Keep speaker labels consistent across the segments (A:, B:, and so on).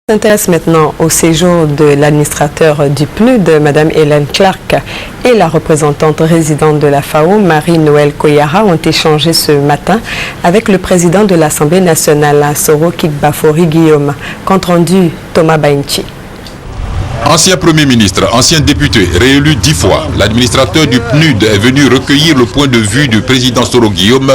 A: On s'intéresse maintenant au séjour de l'administrateur du PNUD, Mme Hélène Clark, et la représentante résidente de la FAO, Marie-Noëlle Koyara, ont échangé ce matin avec le président de l'Assemblée nationale, Soro Kikbafori Guillaume. Compte rendu, Thomas Bainchi.
B: Ancien Premier ministre, ancien député, réélu 10 fois, l'administrateur du PNUD est venu recueillir le point de vue du président Soro Guillaume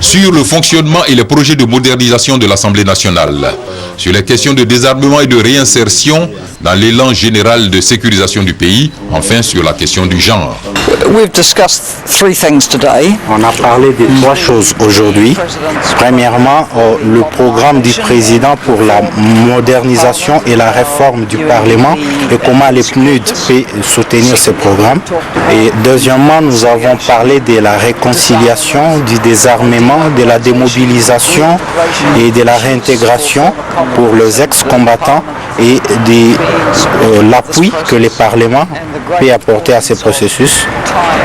B: sur le fonctionnement et les projets de modernisation de l'Assemblée nationale, sur les questions de désarmement et de réinsertion dans l'élan général de sécurisation du pays, enfin sur la question du genre.
C: On a parlé de 3 choses aujourd'hui. Premièrement, le programme du président pour la modernisation et la réforme du Parlement et comment les PNUD peuvent soutenir ce programme. Et deuxièmement, nous avons parlé de la réconciliation, du désarmement, de la démobilisation et de la réintégration pour les ex-combattants et de l'appui que le Parlement peut apporter à ce processus,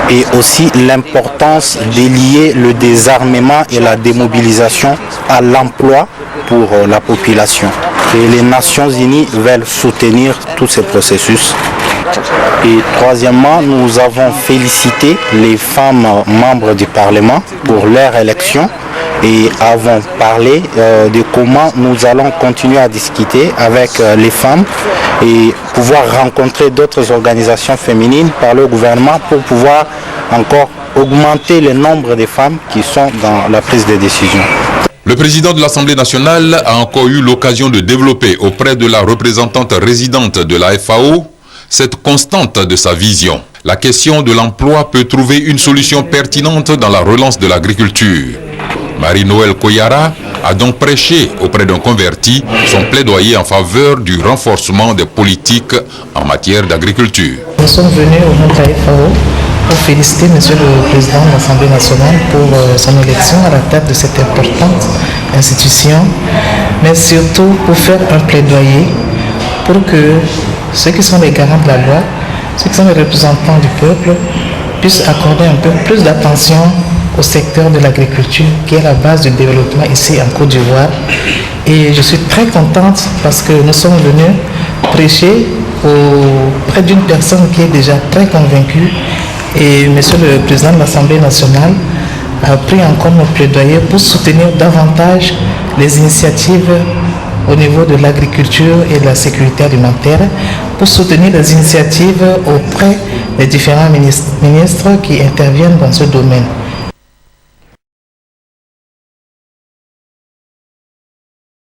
C: et aussi l'importance de lier le désarmement et la démobilisation à l'emploi pour la population. Et les Nations Unies veulent soutenir tous ces processus. Et troisièmement, nous avons félicité les femmes membres du Parlement pour leur élection et avons parlé de comment nous allons continuer à discuter avec les femmes et pouvoir rencontrer d'autres organisations féminines par le gouvernement pour pouvoir encore augmenter le nombre de femmes qui sont dans la prise de décision.
B: Le président de l'Assemblée nationale a encore eu l'occasion de développer auprès de la représentante résidente de la FAO cette constante de sa vision. La question de l'emploi peut trouver une solution pertinente dans la relance de l'agriculture. Marie-Noëlle Koyara a donc prêché auprès d'un converti son plaidoyer en faveur du renforcement des politiques en matière d'agriculture.
D: Nous sommes venus au nom de la FAO pour féliciter M. le Président de l'Assemblée nationale pour son élection à la tête de cette importante institution, mais surtout pour faire un plaidoyer pour que ceux qui sont les garants de la loi, ceux qui sont les représentants du peuple, puissent accorder un peu plus d'attention au secteur de l'agriculture qui est la base du développement ici en Côte d'Ivoire. Et je suis très contente parce que nous sommes venus prêcher auprès d'une personne qui est déjà très convaincue. Et M. le Président de l'Assemblée nationale a pris en compte nos plaidoyers pour soutenir davantage les initiatives au niveau de l'agriculture et de la sécurité alimentaire, pour soutenir les initiatives auprès des différents ministres qui interviennent dans ce domaine.